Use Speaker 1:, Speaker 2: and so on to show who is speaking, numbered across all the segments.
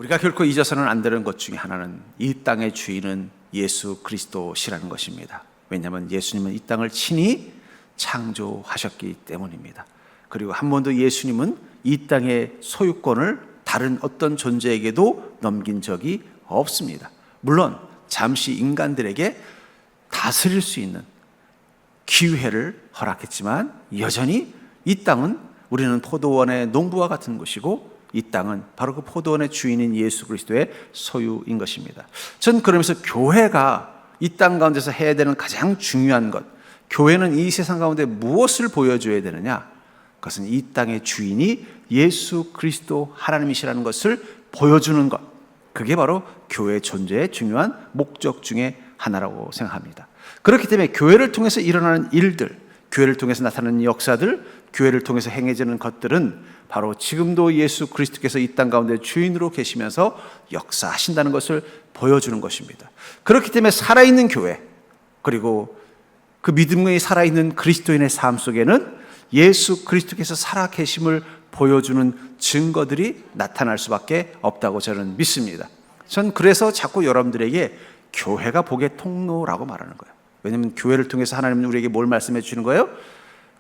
Speaker 1: 우리가 결코 잊어서는 안 되는 것 중에 하나는 이 땅의 주인은 예수 그리스도시라는 것입니다. 왜냐하면 예수님은 이 땅을 친히 창조하셨기 때문입니다. 그리고 한 번도 예수님은 이 땅의 소유권을 다른 어떤 존재에게도 넘긴 적이 없습니다. 물론 잠시 인간들에게 다스릴 수 있는 기회를 허락했지만 여전히 이 땅은 우리는 포도원의 농부와 같은 것이고 이 땅은 바로 그 포도원의 주인인 예수 그리스도의 소유인 것입니다. 전 그러면서 교회가 이 땅 가운데서 해야 되는 가장 중요한 것, 교회는 이 세상 가운데 무엇을 보여줘야 되느냐? 그것은 이 땅의 주인이 예수 그리스도 하나님이시라는 것을 보여주는 것, 그게 바로 교회의 존재의 중요한 목적 중에 하나라고 생각합니다. 그렇기 때문에 교회를 통해서 일어나는 일들, 교회를 통해서 나타나는 역사들, 교회를 통해서 행해지는 것들은 바로 지금도 예수 그리스도께서 이 땅 가운데 주인으로 계시면서 역사하신다는 것을 보여주는 것입니다. 그렇기 때문에 살아있는 교회, 그리고 그 믿음이 살아있는 그리스도인의 삶 속에는 예수 그리스도께서 살아계심을 보여주는 증거들이 나타날 수밖에 없다고 저는 믿습니다. 전 그래서 자꾸 여러분들에게 교회가 복의 통로라고 말하는 거예요. 왜냐하면 교회를 통해서 하나님은 우리에게 뭘 말씀해 주시는 거예요?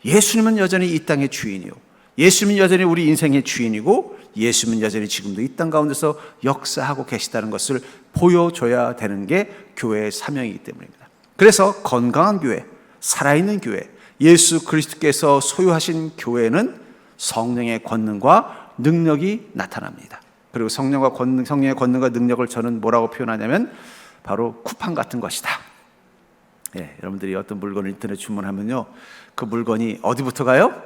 Speaker 1: 예수님은 여전히 이 땅의 주인이요, 예수님은 여전히 우리 인생의 주인이고 예수님은 여전히 지금도 이 땅 가운데서 역사하고 계시다는 것을 보여줘야 되는 게 교회의 사명이기 때문입니다. 그래서 건강한 교회, 살아있는 교회, 예수 그리스도께서 소유하신 교회는 성령의 권능과 능력이 나타납니다. 그리고 성령의 권능과 능력을 저는 뭐라고 표현하냐면 바로 쿠팡 같은 것이다. 여러분들이 어떤 물건을 인터넷 주문하면요, 그 물건이 어디부터 가요?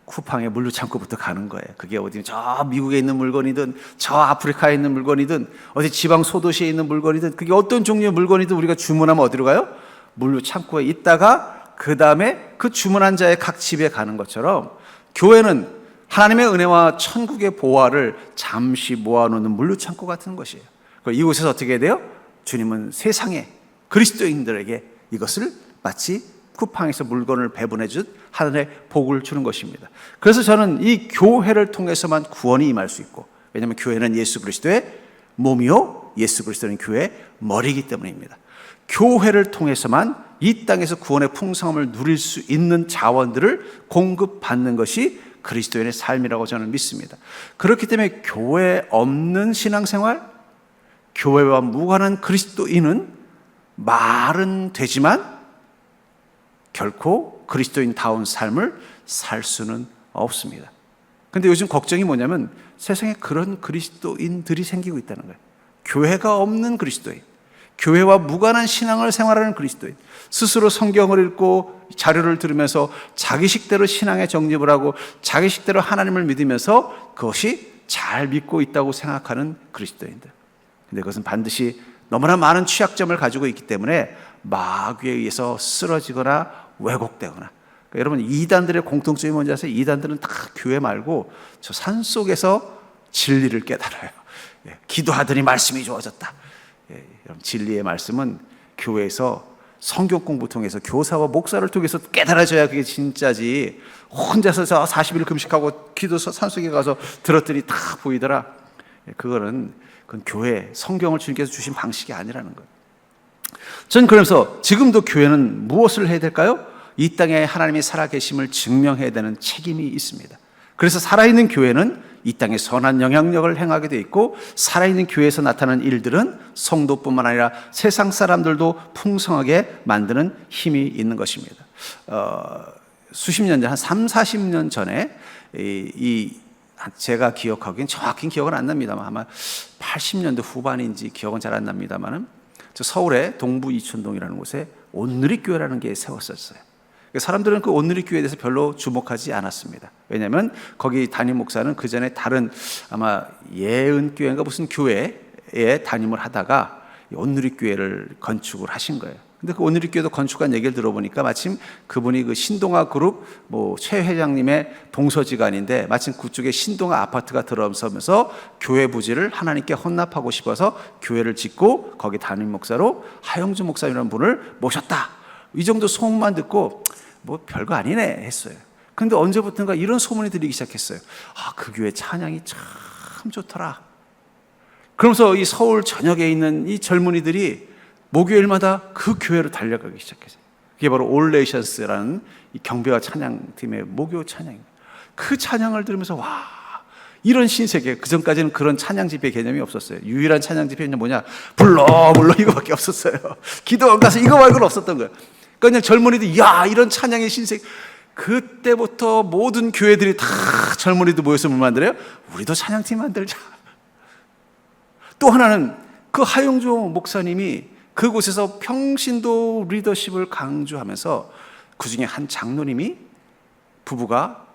Speaker 1: 쿠팡의 물류창고부터 가는 거예요. 그게 어디 저 미국에 있는 물건이든 저 아프리카에 있는 물건이든 어디 지방 소도시에 있는 물건이든 그게 어떤 종류의 물건이든 우리가 주문하면 어디로 가요? 물류창고에 있다가 그 다음에 그 주문한 자의 각 집에 가는 것처럼 교회는 하나님의 은혜와 천국의 보화를 잠시 모아놓는 물류창고 같은 것이에요. 이곳에서 어떻게 해야 돼요? 주님은 세상에 그리스도인들에게 이것을 마치 쿠팡에서 물건을 배분해 준 하늘의 복을 주는 것입니다. 그래서 저는 이 교회를 통해서만 구원이 임할 수 있고, 왜냐하면 교회는 예수 그리스도의 몸이요 예수 그리스도는 교회의 머리이기 때문입니다. 교회를 통해서만 이 땅에서 구원의 풍성함을 누릴 수 있는 자원들을 공급받는 것이 그리스도인의 삶이라고 저는 믿습니다. 그렇기 때문에 교회 없는 신앙생활, 교회와 무관한 그리스도인은 말은 되지만 결코 그리스도인다운 삶을 살 수는 없습니다. 그런데 요즘 걱정이 뭐냐면 세상에 그런 그리스도인들이 생기고 있다는 거예요. 교회가 없는 그리스도인, 교회와 무관한 신앙을 생활하는 그리스도인, 스스로 성경을 읽고 자료를 들으면서 자기 식대로 신앙에 정립을 하고 자기 식대로 하나님을 믿으면서 그것이 잘 믿고 있다고 생각하는 그리스도인들. 근데 그것은 반드시 너무나 많은 취약점을 가지고 있기 때문에 마귀에 의해서 쓰러지거나 왜곡되거나, 그러니까 여러분 이단들의 공통점이 뭔지 아세요? 이단들은 다 교회 말고 저 산속에서 진리를 깨달아요. 기도하더니 말씀이 좋아졌다. 여러분 진리의 말씀은 교회에서 성경 공부 통해서 교사와 목사를 통해서 깨달아져야 그게 진짜지, 혼자서 40일 금식하고 기도 산속에 가서 들었더니 다 보이더라. 그건 교회 성경을 주님께서 주신 방식이 아니라는 거예요. 전 그러면서 지금도 교회는 무엇을 해야 될까요? 이 땅에 하나님이 살아계심을 증명해야 되는 책임이 있습니다. 그래서 살아있는 교회는 이 땅에 선한 영향력을 행하게 돼 있고, 살아있는 교회에서 나타나는 일들은 성도뿐만 아니라 세상 사람들도 풍성하게 만드는 힘이 있는 것입니다. 수십 년 전, 한 3, 40년 전에 제가 기억하기엔 정확히 기억은 안 납니다만 아마 80년대 후반인지 기억은 잘 안 납니다만 저 서울의 동부 이촌동이라는 곳에 온누리교회라는 게 세웠었어요. 사람들은 그 온누리교회에 대해서 별로 주목하지 않았습니다. 왜냐하면 거기 담임 목사는 그 전에 다른 아마 예은교회인가 무슨 교회에 담임을 하다가 온누리교회를 건축을 하신 거예요. 근데 그 온누리교회도 건축한 얘기를 들어보니까 마침 그분이 그 신동아 그룹 최 회장님의 동서지간인데 마침 그쪽에 신동아 아파트가 들어서면서 교회 부지를 하나님께 헌납하고 싶어서 교회를 짓고 거기 담임 목사로 하영주 목사님이라는 분을 모셨다. 이 정도 소문만 듣고 별거 아니네 했어요. 그런데 언제부턴가 이런 소문이 들리기 시작했어요. 그 교회 찬양이 참 좋더라. 그러면서 이 서울 전역에 있는 이 젊은이들이 목요일마다 그 교회로 달려가기 시작했어요. 그게 바로 올레이션스라는 이 경배와 찬양팀의 목요 찬양입니다. 그 찬양을 들으면서 와, 이런 신세계. 그 전까지는 그런 찬양 집회 개념이 없었어요. 유일한 찬양 집회는 뭐냐? 불러 이거밖에 없었어요. 기도원 가서 이거 말고는 없었던 거예요. 그러니까 그냥 젊은이들, 야, 이런 찬양의 신세계. 그때부터 모든 교회들이 다 젊은이들 모여서 뭘 만들어요? 우리도 찬양팀 만들자. 또 하나는 그 하용조 목사님이 그곳에서 평신도 리더십을 강조하면서 그 중에 한 장로님이 부부가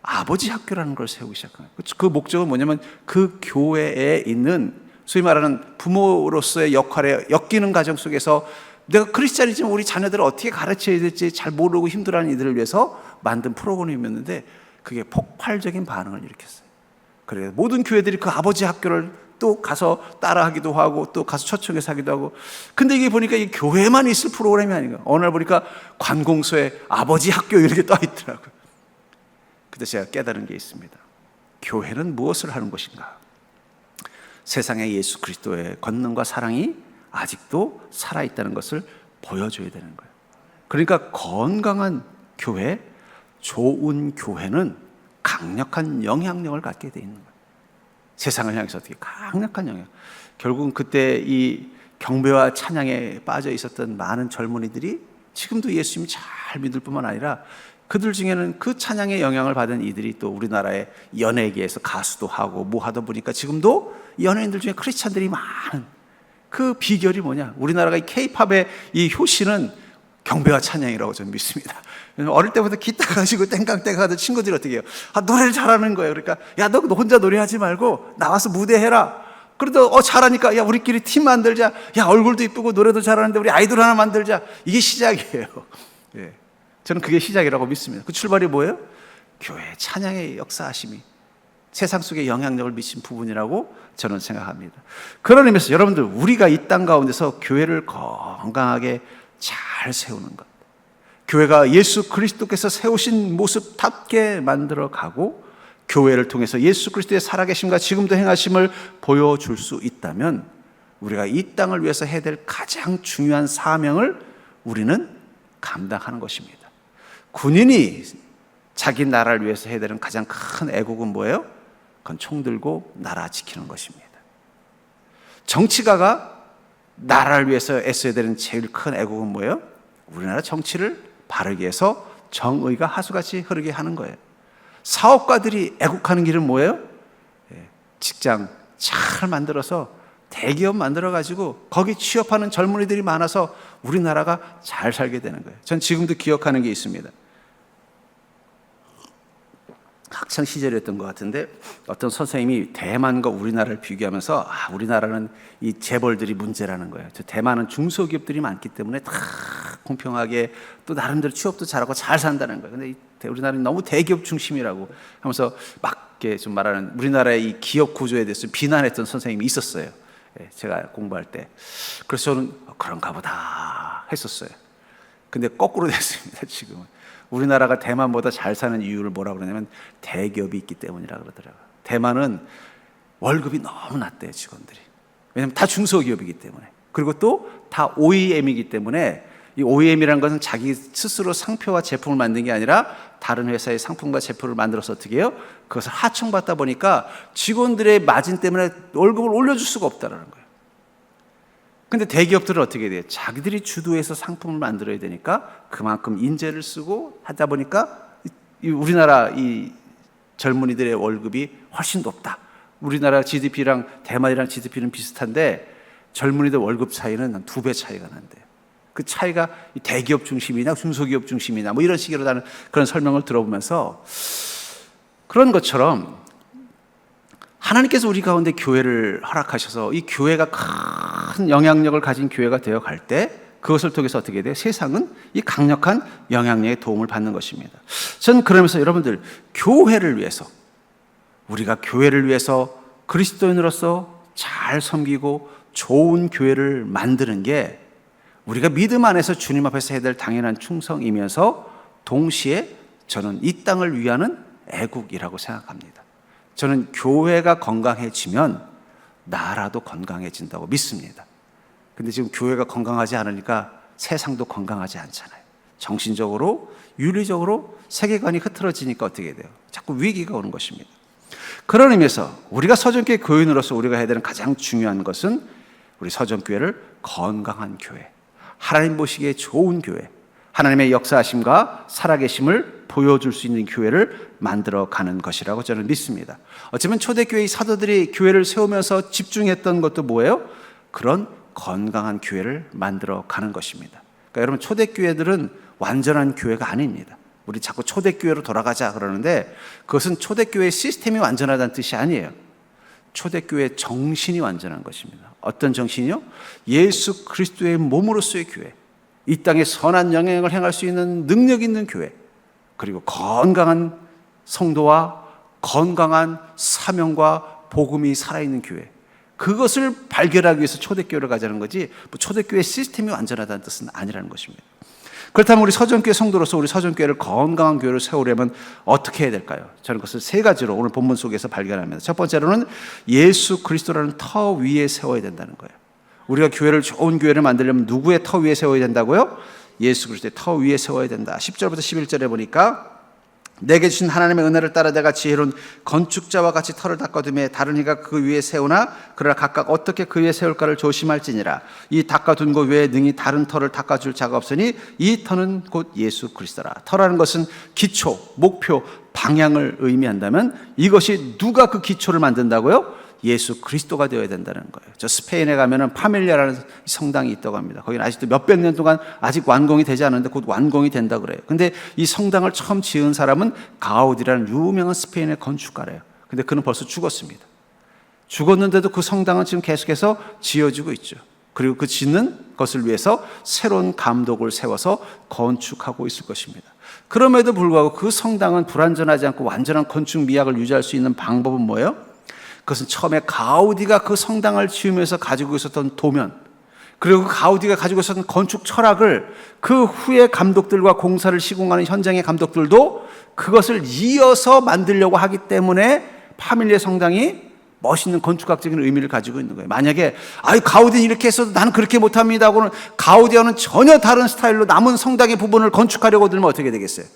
Speaker 1: 아버지 학교라는 걸 세우기 시작한 거예요. 그 목적은 뭐냐면 그 교회에 있는 소위 말하는 부모로서의 역할에 엮이는 가정 속에서 내가 크리스찬이지만 우리 자녀들을 어떻게 가르쳐야 될지 잘 모르고 힘들어하는 이들을 위해서 만든 프로그램이었는데 그게 폭발적인 반응을 일으켰어요. 그래서 모든 교회들이 그 아버지 학교를 또 가서 따라하기도 하고 또 가서 초청해서 하기도 하고. 근데 이게 보니까 이 교회만 있을 프로그램이 아닌가. 어느 날 보니까 관공서에 아버지 학교 이렇게 떠 있더라고요. 그때 제가 깨달은 게 있습니다. 교회는 무엇을 하는 것인가? 세상에 예수 그리스도의 권능과 사랑이 아직도 살아있다는 것을 보여줘야 되는 거예요. 그러니까 건강한 교회, 좋은 교회는 강력한 영향력을 갖게 돼 있는 거예요. 세상을 향해서 어떻게 강력한 영향. 결국은 그때 이 경배와 찬양에 빠져 있었던 많은 젊은이들이 지금도 예수님 잘 믿을 뿐만 아니라 그들 중에는 그 찬양의 영향을 받은 이들이 또 우리나라의 연예계에서 가수도 하고 뭐 하다 보니까 지금도 연예인들 중에 크리스찬들이 많은. 그 비결이 뭐냐? 우리나라가 이 K-팝의 이 효시는 경배와 찬양이라고 저는 믿습니다. 어릴 때부터 기타 가지고 땡깡땡깡 하던 친구들이 어떻게 해요? 노래를 잘하는 거예요. 그러니까 야, 너 혼자 노래하지 말고 나와서 무대 해라. 그래도 잘하니까 야, 우리끼리 팀 만들자. 야, 얼굴도 이쁘고 노래도 잘하는데 우리 아이돌 하나 만들자. 이게 시작이에요. 예. 저는 그게 시작이라고 믿습니다. 그 출발이 뭐예요? 교회 찬양의 역사하심이 세상 속에 영향력을 미친 부분이라고 저는 생각합니다. 그런 의미에서 여러분들, 우리가 이 땅 가운데서 교회를 건강하게 잘 세우는 것, 교회가 예수 그리스도께서 세우신 모습답게 만들어 가고 교회를 통해서 예수 그리스도의 살아계심과 지금도 행하심을 보여줄 수 있다면 우리가 이 땅을 위해서 해야 될 가장 중요한 사명을 우리는 감당하는 것입니다. 군인이 자기 나라를 위해서 해야 되는 가장 큰 애국은 뭐예요? 그건 총 들고 나라 지키는 것입니다. 정치가가 나라를 위해서 애써야 되는 제일 큰 애국은 뭐예요? 우리나라 정치를 바르게 해서 정의가 하수같이 흐르게 하는 거예요. 사업가들이 애국하는 길은 뭐예요? 직장 잘 만들어서 대기업 만들어가지고 거기 취업하는 젊은이들이 많아서 우리나라가 잘 살게 되는 거예요. 전 지금도 기억하는 게 있습니다. 학창 시절이었던 것 같은데 어떤 선생님이 대만과 우리나라를 비교하면서 우리나라는 이 재벌들이 문제라는 거예요. 대만은 중소기업들이 많기 때문에 다 공평하게 또 나름대로 취업도 잘하고 잘 산다는 거예요. 근데 우리나라는 너무 대기업 중심이라고 하면서 막 이렇게 좀 말하는 우리나라의 이 기업 구조에 대해서 비난했던 선생님이 있었어요. 제가 공부할 때. 그래서 저는 그런가 보다 했었어요. 근데 거꾸로 됐습니다. 지금은. 우리나라가 대만보다 잘 사는 이유를 뭐라고 그러냐면 대기업이 있기 때문이라고 그러더라고요. 대만은 월급이 너무 낮대요, 직원들이. 왜냐하면 다 중소기업이기 때문에. 그리고 또 다 OEM이기 때문에 이 OEM이라는 것은 자기 스스로 상표와 제품을 만든 게 아니라 다른 회사의 상품과 제품을 만들어서 어떻게 해요? 그것을 하청받다 보니까 직원들의 마진 때문에 월급을 올려줄 수가 없다는 거예요. 근데 대기업들은 어떻게 돼요? 자기들이 주도해서 상품을 만들어야 되니까 그만큼 인재를 쓰고 하다 보니까 우리나라 이 젊은이들의 월급이 훨씬 높다. 우리나라 GDP랑 대만이랑 GDP는 비슷한데 젊은이들 월급 차이는 한 2배 차이가 난대요. 그 차이가 대기업 중심이냐 중소기업 중심이냐 뭐 이런 식으로 나는 그런 설명을 들어보면서 그런 것처럼 하나님께서 우리 가운데 교회를 허락하셔서 이 교회가 큰 영향력을 가진 교회가 되어 갈 때 그것을 통해서 어떻게 돼요? 세상은 이 강력한 영향력의 도움을 받는 것입니다. 저는 그러면서 여러분들 교회를 위해서 우리가 교회를 위해서 그리스도인으로서 잘 섬기고 좋은 교회를 만드는 게 우리가 믿음 안에서 주님 앞에서 해야 될 당연한 충성이면서 동시에 저는 이 땅을 위하는 애국이라고 생각합니다. 저는 교회가 건강해지면 나라도 건강해진다고 믿습니다. 근데 지금 교회가 건강하지 않으니까 세상도 건강하지 않잖아요. 정신적으로, 윤리적으로 세계관이 흐트러지니까 어떻게 돼요? 자꾸 위기가 오는 것입니다. 그런 의미에서 우리가 서정교회 교인으로서 우리가 해야 되는 가장 중요한 것은 우리 서정교회를 건강한 교회, 하나님 보시기에 좋은 교회, 하나님의 역사하심과 살아계심을 보여줄 수 있는 교회를 만들어가는 것이라고 저는 믿습니다. 어쩌면 초대교회의 사도들이 교회를 세우면서 집중했던 것도 뭐예요? 그런 건강한 교회를 만들어가는 것입니다. 그러니까 여러분, 초대교회들은 완전한 교회가 아닙니다. 우리 자꾸 초대교회로 돌아가자 그러는데 그것은 초대교회의 시스템이 완전하다는 뜻이 아니에요. 초대교회의 정신이 완전한 것입니다. 어떤 정신이요? 예수 그리스도의 몸으로서의 교회, 이 땅에 선한 영향을 행할 수 있는 능력 있는 교회, 그리고 건강한 성도와 건강한 사명과 복음이 살아있는 교회, 그것을 발견하기 위해서 초대교회를 가자는 거지, 초대교회 시스템이 완전하다는 뜻은 아니라는 것입니다. 그렇다면 우리 서정교회 성도로서 우리 서정교회를 건강한 교회로 세우려면 어떻게 해야 될까요? 저는 그것을 세 가지로 오늘 본문 속에서 발견합니다. 첫 번째로는 예수 그리스도라는 터 위에 세워야 된다는 거예요. 우리가 교회를, 좋은 교회를 만들려면 누구의 터 위에 세워야 된다고요? 예수 그리스도의 터 위에 세워야 된다. 10절부터 11절에 보니까 내게 주신 하나님의 은혜를 따라 내가 지혜로운 건축자와 같이 터를 닦아두매 다른 이가 그 위에 세우나 그러나 각각 어떻게 그 위에 세울까를 조심할지니라. 이 닦아둔 것 외에 능히 다른 터를 닦아줄 자가 없으니 이 터는 곧 예수 그리스도라. 터라는 것은 기초, 목표, 방향을 의미한다면 이것이 누가 그 기초를 만든다고요? 예수 그리스도가 되어야 된다는 거예요. 저 스페인에 가면은 파밀리아라는 성당이 있다고 합니다. 거기는 아직도 몇백 년 동안 아직 완공이 되지 않았는데 곧 완공이 된다 그래요. 근데 이 성당을 처음 지은 사람은 가우디라는 유명한 스페인의 건축가래요. 근데 그는 벌써 죽었습니다. 죽었는데도 그 성당은 지금 계속해서 지어지고 있죠. 그리고 그 짓는 것을 위해서 새로운 감독을 세워서 건축하고 있을 것입니다. 그럼에도 불구하고 그 성당은 불완전하지 않고 완전한 건축 미학을 유지할 수 있는 방법은 뭐예요? 그것은 처음에 가우디가 그 성당을 지으면서 가지고 있었던 도면, 그리고 그 가우디가 가지고 있었던 건축 철학을 그 후에 감독들과 공사를 시공하는 현장의 감독들도 그것을 이어서 만들려고 하기 때문에 파밀리아 성당이 멋있는 건축학적인 의미를 가지고 있는 거예요. 만약에 가우디는 이렇게 했어도 나는 그렇게 못합니다 하고는 가우디와는 전혀 다른 스타일로 남은 성당의 부분을 건축하려고 들면 어떻게 되겠어요?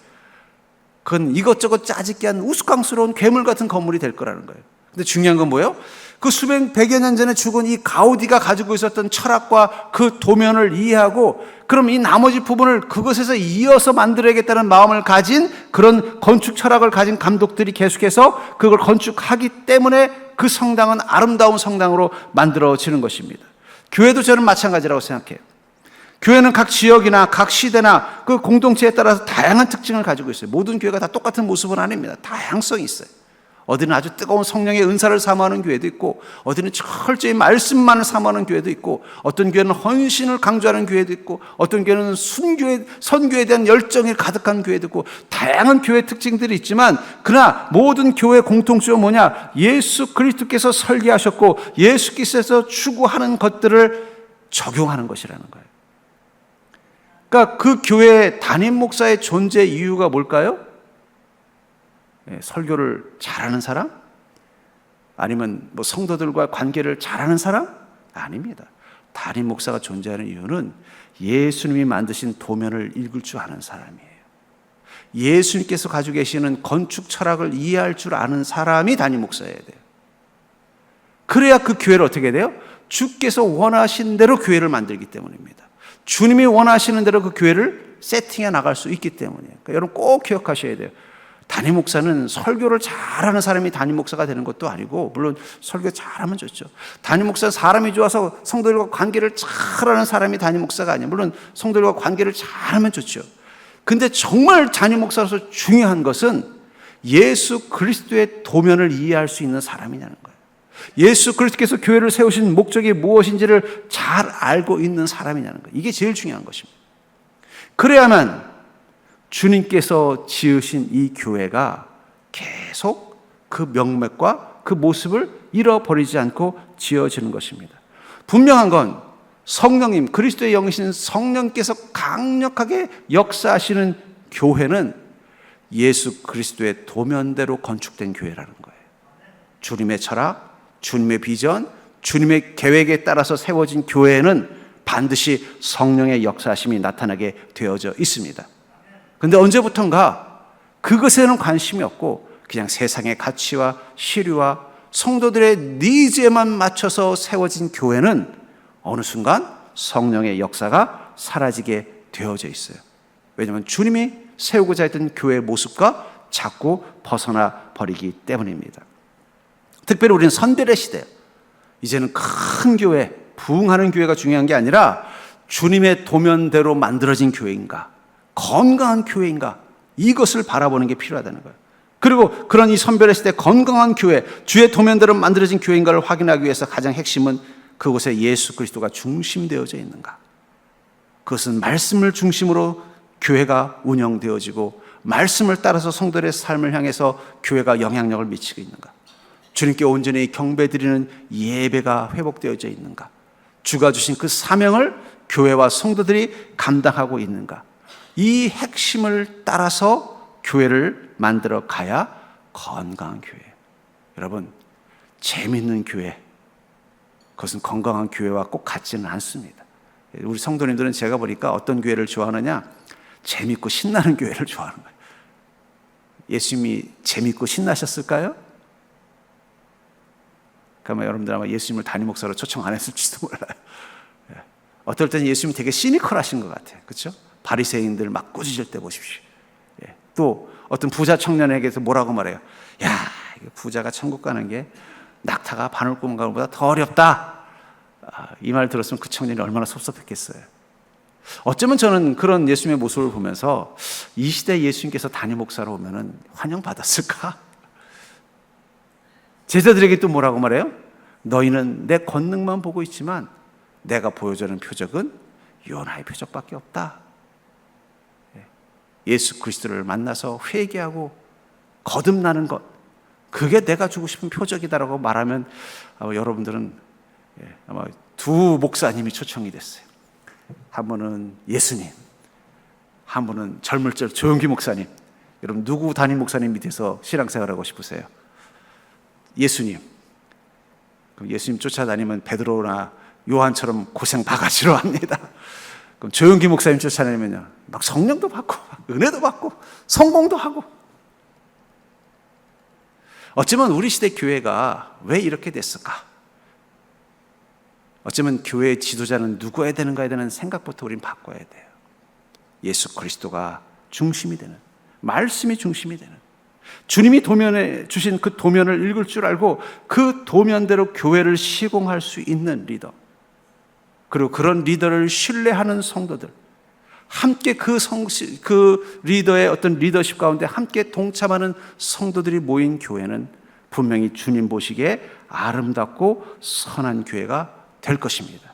Speaker 1: 그건 이것저것 짜집기 한 우스꽝스러운 괴물 같은 건물이 될 거라는 거예요. 근데 중요한 건 뭐예요? 그 수백, 백여 년 전에 죽은 이 가우디가 가지고 있었던 철학과 그 도면을 이해하고 그럼 이 나머지 부분을 그것에서 이어서 만들어야겠다는 마음을 가진 그런 건축 철학을 가진 감독들이 계속해서 그걸 건축하기 때문에 그 성당은 아름다운 성당으로 만들어지는 것입니다. 교회도 저는 마찬가지라고 생각해요. 교회는 각 지역이나 각 시대나 그 공동체에 따라서 다양한 특징을 가지고 있어요. 모든 교회가 다 똑같은 모습은 아닙니다. 다양성이 있어요. 어디는 아주 뜨거운 성령의 은사를 사모하는 교회도 있고, 어디는 철저히 말씀만을 사모하는 교회도 있고, 어떤 교회는 헌신을 강조하는 교회도 있고, 어떤 교회는 선교에 대한 열정이 가득한 교회도 있고, 다양한 교회 특징들이 있지만, 그러나 모든 교회 공통점은 뭐냐? 예수 그리스도께서 설계하셨고 예수께서 추구하는 것들을 적용하는 것이라는 거예요. 그러니까 그 교회 담임 목사의 존재 이유가 뭘까요? 설교를 잘하는 사람? 아니면 성도들과 관계를 잘하는 사람? 아닙니다. 담임 목사가 존재하는 이유는 예수님이 만드신 도면을 읽을 줄 아는 사람이에요. 예수님께서 가지고 계시는 건축 철학을 이해할 줄 아는 사람이 담임 목사여야 돼요. 그래야 그 교회를 어떻게 돼요? 주께서 원하신 대로 교회를 만들기 때문입니다. 주님이 원하시는 대로 그 교회를 세팅해 나갈 수 있기 때문이에요. 그러니까 여러분 꼭 기억하셔야 돼요. 담임 목사는 설교를 잘하는 사람이 담임 목사가 되는 것도 아니고, 물론 설교 잘하면 좋죠. 담임 목사는 사람이 좋아서 성도들과 관계를 잘하는 사람이 담임 목사가 아니에요. 물론 성도들과 관계를 잘하면 좋죠. 근데 정말 담임 목사로서 중요한 것은 예수 그리스도의 도면을 이해할 수 있는 사람이냐는 거예요. 예수 그리스도께서 교회를 세우신 목적이 무엇인지를 잘 알고 있는 사람이냐는 거예요. 이게 제일 중요한 것입니다. 그래야만 주님께서 지으신 이 교회가 계속 그 명맥과 그 모습을 잃어버리지 않고 지어지는 것입니다. 분명한 건 성령님, 그리스도의 영이신 성령께서 강력하게 역사하시는 교회는 예수 그리스도의 도면대로 건축된 교회라는 거예요. 주님의 철학, 주님의 비전, 주님의 계획에 따라서 세워진 교회에는 반드시 성령의 역사심이 나타나게 되어져 있습니다. 그런데 언제부턴가 그것에는 관심이 없고 그냥 세상의 가치와 시류와 성도들의 니즈에만 맞춰서 세워진 교회는 어느 순간 성령의 역사가 사라지게 되어져 있어요. 왜냐하면 주님이 세우고자 했던 교회의 모습과 자꾸 벗어나 버리기 때문입니다. 특별히 우리는 선별의 시대예요. 이제는 큰 교회, 부흥하는 교회가 중요한 게 아니라 주님의 도면대로 만들어진 교회인가, 건강한 교회인가, 이것을 바라보는 게 필요하다는 거예요. 그리고 그런 이 선별의 시대 건강한 교회, 주의 도면대로 만들어진 교회인가를 확인하기 위해서 가장 핵심은 그곳에 예수 그리스도가 중심되어져 있는가. 그것은 말씀을 중심으로 교회가 운영되어지고 말씀을 따라서 성도들의 삶을 향해서 교회가 영향력을 미치고 있는가. 주님께 온전히 경배드리는 예배가 회복되어져 있는가. 주가 주신 그 사명을 교회와 성도들이 감당하고 있는가. 이 핵심을 따라서 교회를 만들어 가야 건강한 교회예요. 여러분, 재밌는 교회, 그것은 건강한 교회와 꼭 같지는 않습니다. 우리 성도님들은 제가 보니까 어떤 교회를 좋아하느냐, 재밌고 신나는 교회를 좋아하는 거예요. 예수님이 재밌고 신나셨을까요? 그러면 여러분들 아마 예수님을 담임 목사로 초청 안 했을지도 몰라요. 어떨 때는 예수님이 되게 시니컬하신 것 같아요. 그렇죠? 바리새인들 막 꾸짖을 때 보십시오. 또 어떤 부자 청년에게서 뭐라고 말해요? 야, 부자가 천국 가는 게 낙타가 바늘 굽는 것보다 더 어렵다. 이 말 들었으면 그 청년이 얼마나 섭섭했겠어요. 어쩌면 저는 그런 예수님의 모습을 보면서 이 시대에 예수님께서 담임 목사로 오면은 환영받았을까? 제자들에게 또 뭐라고 말해요? 너희는 내 권능만 보고 있지만 내가 보여주는 표적은 요나의 표적밖에 없다. 예수 그리스도를 만나서 회개하고 거듭나는 것, 그게 내가 주고 싶은 표적이다라고 말하면 아마 여러분들은 아마 두 목사님이 초청이 됐어요. 한 분은 예수님, 한 분은 젊을 적 조용기 목사님. 여러분 누구 담임 목사님 밑에서 신앙생활하고 싶으세요? 예수님. 그럼 예수님 쫓아다니면 베드로나 요한처럼 고생 바가지로 합니다. 그럼 조용기 목사님 쫓아다니면요, 막 성령도 받고 은혜도 받고 성공도 하고. 어쩌면 우리 시대 교회가 왜 이렇게 됐을까? 어쩌면 교회의 지도자는 누구여야 되는가에 대한 생각부터 우린 바꿔야 돼요. 예수 그리스도가 중심이 되는, 말씀이 중심이 되는, 주님이 도면에 주신 그 도면을 읽을 줄 알고 그 도면대로 교회를 시공할 수 있는 리더, 그리고 그런 리더를 신뢰하는 성도들, 함께 그 리더의 어떤 리더십 가운데 함께 동참하는 성도들이 모인 교회는 분명히 주님 보시기에 아름답고 선한 교회가 될 것입니다.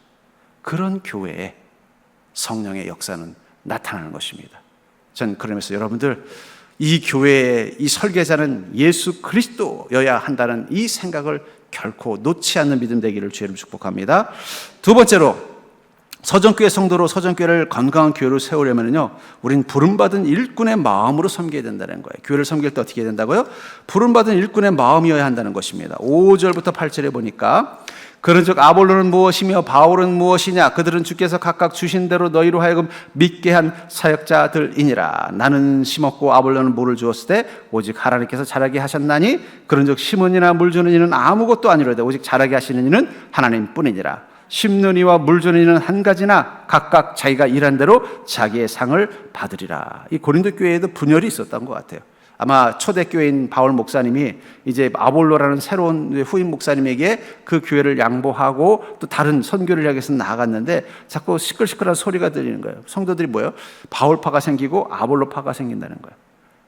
Speaker 1: 그런 교회에 성령의 역사는 나타나는 것입니다. 전 그러면서 여러분들, 이 교회의 이 설계자는 예수 그리스도여야 한다는 이 생각을 결코 놓지 않는 믿음 되기를 주의로 축복합니다. 두 번째로, 서정교회 성도로 서정교회를 건강한 교회로 세우려면요, 우린 부름받은 일꾼의 마음으로 섬겨야 된다는 거예요. 교회를 섬길 때 어떻게 해야 된다고요? 부름받은 일꾼의 마음이어야 한다는 것입니다. 5절부터 8절에 보니까 그런즉 아볼로는 무엇이며 바울은 무엇이냐? 그들은 주께서 각각 주신 대로 너희로 하여금 믿게 한 사역자들이니라. 나는 심었고 아볼로는 물을 주었을 때 오직 하나님께서 자라게 하셨나니 그런즉 심은 이나 물 주는 이는 아무것도 아니로되 오직 자라게 하시는 이는 하나님뿐이니라. 심는 이와 물 주는 이는 한 가지나 각각 자기가 일한 대로 자기의 상을 받으리라. 이 고린도 교회에도 분열이 있었던 것 같아요. 아마 초대교회인 바울 목사님이 이제 아볼로라는 새로운 후임 목사님에게 그 교회를 양보하고 또 다른 선교를 향해서 나아갔는데 자꾸 시끌시끌한 소리가 들리는 거예요. 성도들이 뭐예요? 바울파가 생기고 아볼로파가 생긴다는 거예요.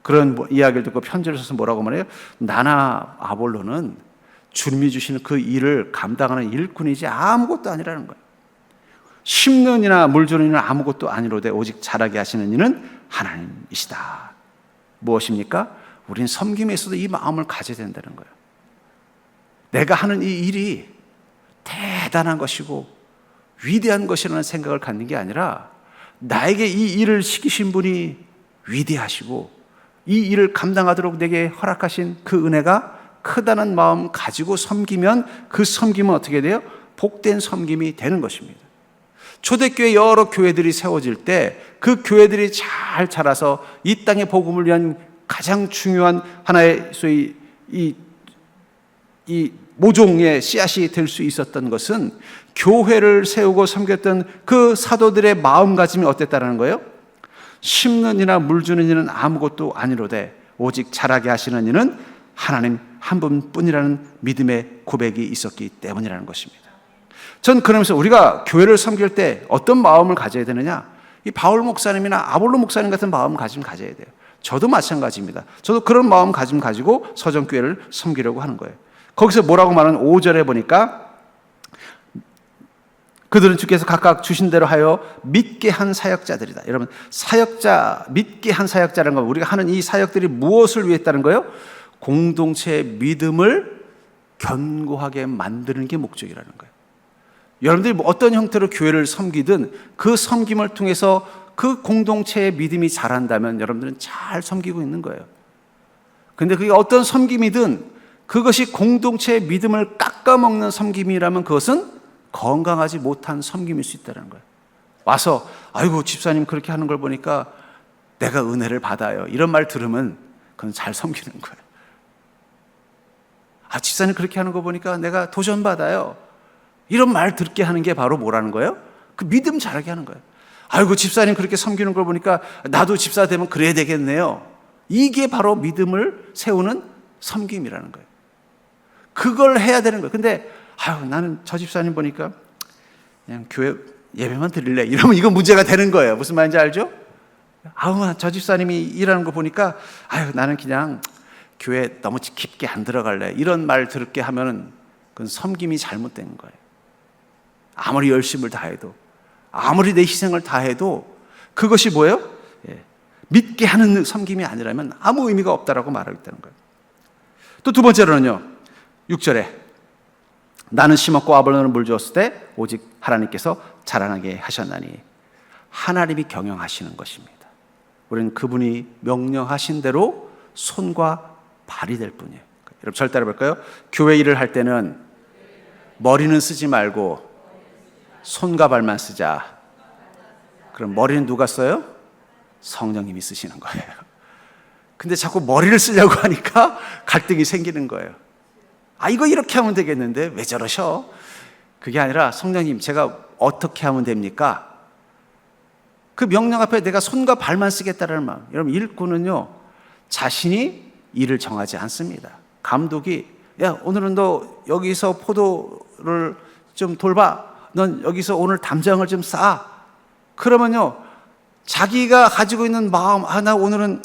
Speaker 1: 그런 이야기를 듣고 편지를 써서 뭐라고 말해요? 나나 아볼로는 주님이 주시는 그 일을 감당하는 일꾼이지 아무것도 아니라는 거예요. 심는 이나 물 주는 이는 아무것도 아니로되 오직 자라게 하시는 이는 하나님이시다. 무엇입니까? 우린 섬김에서도 이 마음을 가져야 된다는 거예요. 내가 하는 이 일이 대단한 것이고 위대한 것이라는 생각을 갖는 게 아니라 나에게 이 일을 시키신 분이 위대하시고 이 일을 감당하도록 내게 허락하신 그 은혜가 크다는 마음 가지고 섬기면 그 섬김은 어떻게 돼요? 복된 섬김이 되는 것입니다. 초대교회 여러 교회들이 세워질 때 그 교회들이 잘 자라서 이 땅의 복음을 위한 가장 중요한 하나의 소위 이 모종의 씨앗이 될 수 있었던 것은 교회를 세우고 섬겼던 그 사도들의 마음가짐이 어땠다는 거예요? 심는 이나 물 주는 이는 아무것도 아니로되 오직 자라게 하시는 이는 하나님 한 분뿐이라는 믿음의 고백이 있었기 때문이라는 것입니다. 전 그러면서 우리가 교회를 섬길 때 어떤 마음을 가져야 되느냐? 이 바울 목사님이나 아볼로 목사님 같은 마음가짐 가져야 돼요. 저도 마찬가지입니다. 저도 그런 마음가짐 가지고 서정교회를 섬기려고 하는 거예요. 거기서 뭐라고 말하는 5절에 보니까 그들은 주께서 각각 주신 대로 하여 믿게 한 사역자들이다. 여러분, 사역자, 믿게 한 사역자라는 건 우리가 하는 이 사역들이 무엇을 위했다는 거예요? 공동체의 믿음을 견고하게 만드는 게 목적이라는 거예요. 여러분들이 어떤 형태로 교회를 섬기든 그 섬김을 통해서 그 공동체의 믿음이 자란다면 여러분들은 잘 섬기고 있는 거예요. 근데 그게 어떤 섬김이든 그것이 공동체의 믿음을 깎아먹는 섬김이라면 그것은 건강하지 못한 섬김일 수 있다는 거예요. 와서 아이고 집사님 그렇게 하는 걸 보니까 내가 은혜를 받아요. 이런 말 들으면 그건 잘 섬기는 거예요. 아 집사님 그렇게 하는 거 보니까 내가 도전받아요. 이런 말 듣게 하는 게 바로 뭐라는 거예요? 그 믿음 자라게 하는 거예요. 아이고 집사님 그렇게 섬기는 걸 보니까 나도 집사 되면 그래야 되겠네요. 이게 바로 믿음을 세우는 섬김이라는 거예요. 그걸 해야 되는 거예요. 근데 아유 나는 저 집사님 보니까 그냥 교회 예배만 드릴래 이러면 이건 문제가 되는 거예요. 무슨 말인지 알죠? 아우 저 집사님이 일하는 거 보니까 아유 나는 그냥 교회 너무 깊게 안 들어갈래 이런 말 들게 하면은 그건 섬김이 잘못된 거예요. 아무리 열심을 다해도 아무리 내 희생을 다해도 그것이 뭐예요? 믿게 하는 섬김이 아니라면 아무 의미가 없다라고 말하고 있다는 거예요. 또 두 번째로는요 6절에 나는 심었고 아볼로는 물 주었을 때 오직 하나님께서 자라나게 하셨나니 하나님이 경영하시는 것입니다. 우리는 그분이 명령하신 대로 손과 발이 될 뿐이에요. 여러분 절 따라 볼까요? 교회 일을 할 때는 머리는 쓰지 말고 손과 발만 쓰자. 그럼 머리는 누가 써요? 성령님이 쓰시는 거예요. 근데 자꾸 머리를 쓰려고 하니까 갈등이 생기는 거예요. 아 이거 이렇게 하면 되겠는데 왜 저러셔? 그게 아니라 성령님 제가 어떻게 하면 됩니까? 그 명령 앞에 내가 손과 발만 쓰겠다는 마음. 여러분 일꾼은요 자신이 일을 정하지 않습니다. 감독이 야 오늘은 너 여기서 포도를 좀 돌봐. 넌 여기서 오늘 담장을 좀 쌓아. 그러면요 자기가 가지고 있는 마음 나 오늘은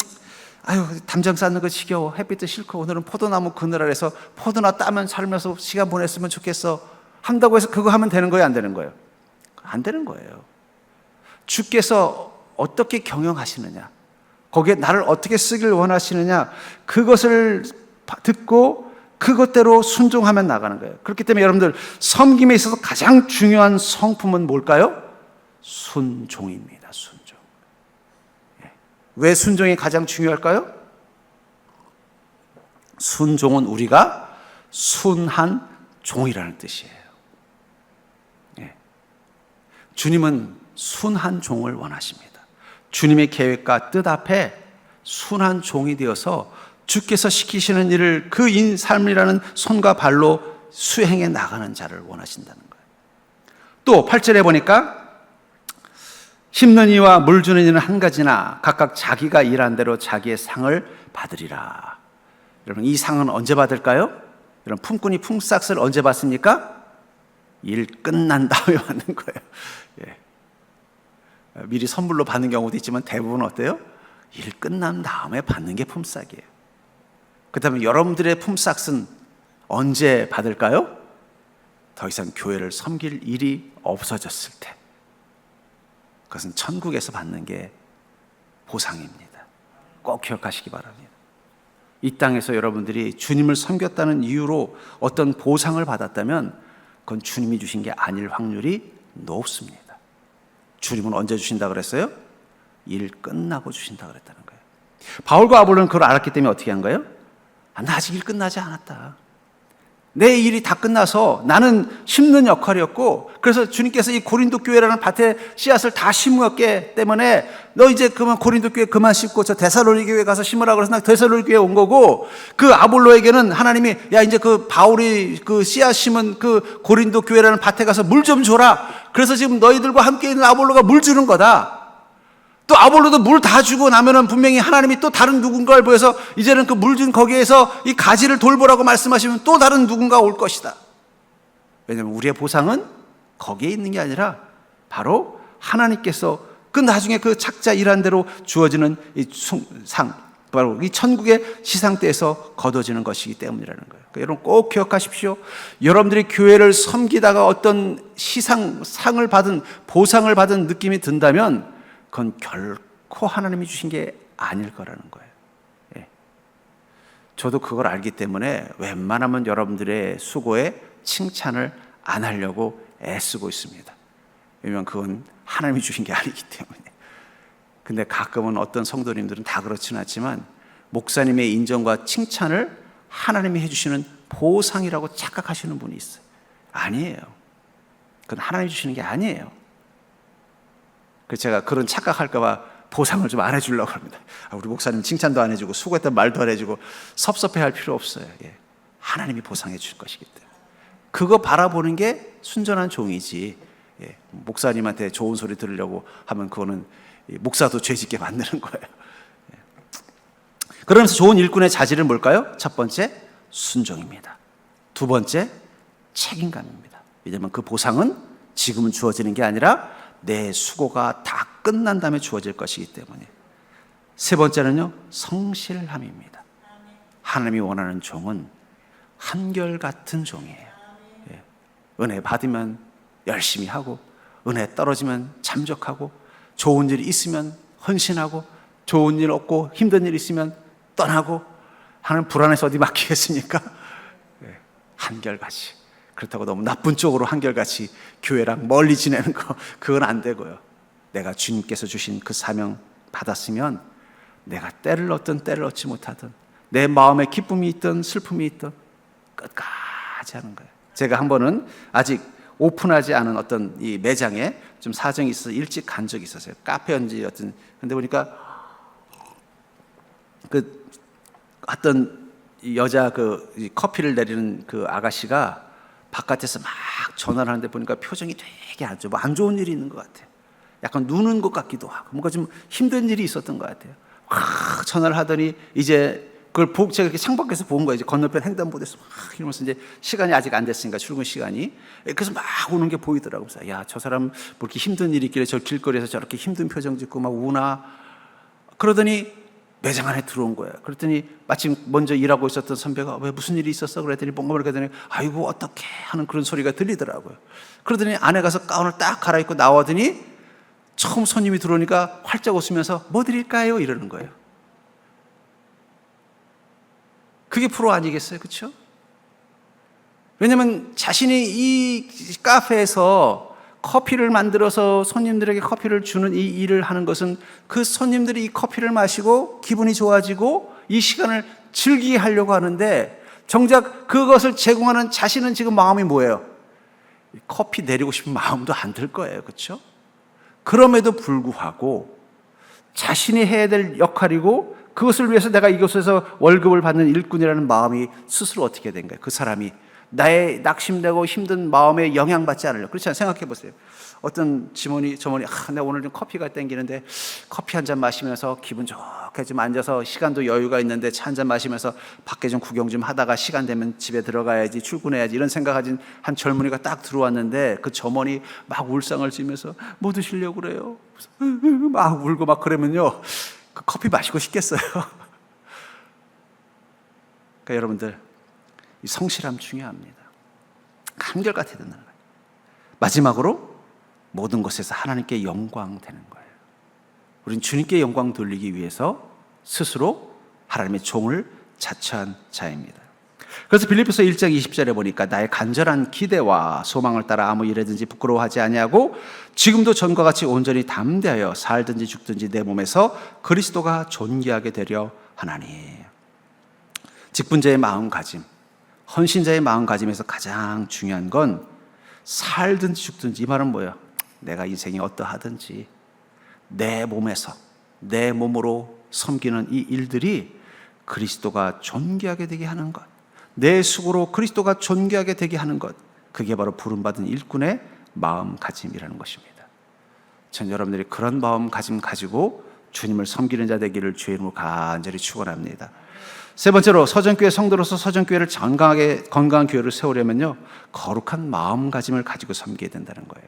Speaker 1: 아유 담장 쌓는 거 지겨워. 햇빛도 싫고 오늘은 포도나무 그늘 아래서 포도나 따면 살면서 시간 보냈으면 좋겠어. 한다고 해서 그거 하면 되는 거예요? 안 되는 거예요? 안 되는 거예요. 주께서 어떻게 경영하시느냐 거기에 나를 어떻게 쓰길 원하시느냐 그것을 듣고 그것대로 순종하면 나가는 거예요. 그렇기 때문에 여러분들 섬김에 있어서 가장 중요한 성품은 뭘까요? 순종입니다. 순종. 왜 순종이 가장 중요할까요? 순종은 우리가 순한 종이라는 뜻이에요. 주님은 순한 종을 원하십니다. 주님의 계획과 뜻 앞에 순한 종이 되어서 주께서 시키시는 일을 그 삶이라는 손과 발로 수행해 나가는 자를 원하신다는 거예요. 또 8절에 보니까 심는 이와 물 주는 이는 한 가지나 각각 자기가 일한 대로 자기의 상을 받으리라. 여러분 이 상은 언제 받을까요? 여러분 품꾼이 품삯을 언제 받습니까? 일 끝난 다음에 받는 거예요. 미리 선물로 받는 경우도 있지만 대부분 어때요? 일 끝난 다음에 받는 게 품삯이에요. 그렇다면 여러분들의 품삯은 언제 받을까요? 더 이상 교회를 섬길 일이 없어졌을 때. 그것은 천국에서 받는 게 보상입니다. 꼭 기억하시기 바랍니다. 이 땅에서 여러분들이 주님을 섬겼다는 이유로 어떤 보상을 받았다면 그건 주님이 주신 게 아닐 확률이 높습니다. 주님은 언제 주신다 그랬어요? 일 끝나고 주신다 그랬다는 거예요. 바울과 아볼로는 그걸 알았기 때문에 어떻게 한 거예요? 나 아직 일 끝나지 않았다. 내 일이 다 끝나서 나는 심는 역할이었고, 그래서 주님께서 이 고린도 교회라는 밭에 씨앗을 다 심었기 때문에 너 이제 그만 고린도 교회 그만 심고 저 데살로니 교회 가서 심으라고 그래서 나 데살로니 교회 온 거고, 그 아볼로에게는 하나님이 야 이제 그 바울이 그 씨앗 심은 그 고린도 교회라는 밭에 가서 물 좀 줘라. 그래서 지금 너희들과 함께 있는 아볼로가 물 주는 거다. 또 아볼로도 물 다 주고 나면은 분명히 하나님이 또 다른 누군가를 보여서 이제는 그 물 준 거기에서 이 가지를 돌보라고 말씀하시면 또 다른 누군가 올 것이다. 왜냐하면 우리의 보상은 거기에 있는 게 아니라 바로 하나님께서 그 나중에 그 착자 일한 대로 주어지는 이 상, 바로 이 천국의 시상대에서 거둬지는 것이기 때문이라는 거예요. 그러니까 여러분 꼭 기억하십시오. 여러분들이 교회를 섬기다가 어떤 상을 받은, 보상을 받은 느낌이 든다면 그건 결코 하나님이 주신 게 아닐 거라는 거예요. 예. 저도 그걸 알기 때문에 웬만하면 여러분들의 수고에 칭찬을 안 하려고 애쓰고 있습니다. 왜냐하면 그건 하나님이 주신 게 아니기 때문에. 근데 가끔은 어떤 성도님들은 다 그렇지는 않지만 목사님의 인정과 칭찬을 하나님이 해주시는 보상이라고 착각하시는 분이 있어요. 아니에요. 그건 하나님이 주시는 게 아니에요. 그래서 제가 그런 착각할까 봐 보상을 좀 안 해주려고 합니다. 우리 목사님 칭찬도 안 해주고 수고했던 말도 안 해주고 섭섭해할 필요 없어요. 예. 하나님이 보상해 줄 것이기 때문에 그거 바라보는 게 순전한 종이지. 예. 목사님한테 좋은 소리 들으려고 하면 그거는 목사도 죄짓게 만드는 거예요. 예. 그러면서 좋은 일꾼의 자질은 뭘까요? 첫 번째, 순종입니다. 두 번째, 책임감입니다. 왜냐하면 그 보상은 지금은 주어지는 게 아니라 내 수고가 다 끝난 다음에 주어질 것이기 때문에. 세 번째는요, 성실함입니다. 하나님이 원하는 종은 한결같은 종이에요. 예. 은혜 받으면 열심히 하고, 은혜 떨어지면 잠적하고, 좋은 일이 있으면 헌신하고, 좋은 일 없고 힘든 일 있으면 떠나고, 하나님 불안해서 어디 맡기겠습니까? 예. 한결같이. 그렇다고 너무 나쁜 쪽으로 한결같이 교회랑 멀리 지내는 거, 그건 안 되고요. 내가 주님께서 주신 그 사명 받았으면 내가 때를 얻든 때를 얻지 못하든 내 마음에 기쁨이 있든 슬픔이 있든 끝까지 하는 거예요. 제가 한 번은 아직 오픈하지 않은 어떤 이 매장에 좀 사정이 있어서 일찍 간 적이 있었어요. 카페인지 어떤, 근데 보니까 그 어떤 여자 그 커피를 내리는 그 아가씨가 바깥에서 막 전화를 하는데 보니까 표정이 되게 안 좋은 일이 있는 것 같아요. 약간 누는 것 같기도 하고 뭔가 좀 힘든 일이 있었던 것 같아요. 전화를 하더니 이제 그걸 보고 제가 이렇게 창밖에서 본 거예요. 이제 건너편 횡단보도에서 막 이러면서 이제 시간이 아직 안 됐으니까 출근 시간이. 그래서 막 오는 게 보이더라고요. 그래서 야, 저 사람 뭐 이렇게 힘든 일이 있길래 저 길거리에서 저렇게 힘든 표정 짓고 막 우나. 그러더니 매장 안에 들어온 거예요. 그랬더니 마침 먼저 일하고 있었던 선배가 왜 무슨 일이 있었어? 그랬더니 뻥뻥을 그랬더니 아이고 어떡해 하는 그런 소리가 들리더라고요. 그러더니 안에 가서 가운을 딱 갈아입고 나오더니 처음 손님이 들어오니까 활짝 웃으면서 뭐 드릴까요? 이러는 거예요. 그게 프로 아니겠어요? 그렇죠? 왜냐하면 자신이 이 카페에서 커피를 만들어서 손님들에게 커피를 주는 이 일을 하는 것은 그 손님들이 이 커피를 마시고 기분이 좋아지고 이 시간을 즐기게 하려고 하는데 정작 그것을 제공하는 자신은 지금 마음이 뭐예요? 커피 내리고 싶은 마음도 안 들 거예요. 그렇죠? 그럼에도 불구하고 자신이 해야 될 역할이고 그것을 위해서 내가 이곳에서 월급을 받는 일꾼이라는 마음이 스스로 어떻게 된 거예요? 그 사람이 나의 낙심되고 힘든 마음에 영향받지 않으려고. 그렇지 않아요? 생각해 보세요. 어떤 저머니 내가 오늘 좀 커피가 땡기는데 커피 한 잔 마시면서 기분 좋게 좀 앉아서 시간도 여유가 있는데 차 한 잔 마시면서 밖에 좀 구경 좀 하다가 시간 되면 집에 들어가야지, 출근해야지 이런 생각하진 한 젊은이가 딱 들어왔는데 그 점원이 막 울상을 지면서 뭐 드시려고 그래요? 막 울고 막 그러면요 그 커피 마시고 싶겠어요? 그러니까 여러분들 이 성실함 중요합니다. 한결같이 듣는 거예요. 마지막으로 모든 것에서 하나님께 영광 되는 거예요. 우린 주님께 영광 돌리기 위해서 스스로 하나님의 종을 자처한 자입니다. 그래서 빌립보서 1장 20절에 보니까 나의 간절한 기대와 소망을 따라 아무 일에든지 부끄러워하지 아니하고 지금도 전과 같이 온전히 담대하여 살든지 죽든지 내 몸에서 그리스도가 존귀하게 되려 하나니. 직분자의 마음가짐, 헌신자의 마음가짐에서 가장 중요한 건 살든지 죽든지, 이 말은 뭐예요? 내가 인생이 어떠하든지 내 몸에서, 내 몸으로 섬기는 이 일들이 그리스도가 존귀하게 되게 하는 것, 내 수고로 그리스도가 존귀하게 되게 하는 것, 그게 바로 부름받은 일꾼의 마음가짐이라는 것입니다. 전 여러분들이 그런 마음가짐 가지고 주님을 섬기는 자 되기를 주의 이름으로 간절히 축원합니다. 세 번째로, 서정교회 성도로서 서정교회를 건강한 교회를 세우려면요, 거룩한 마음가짐을 가지고 섬겨야 된다는 거예요.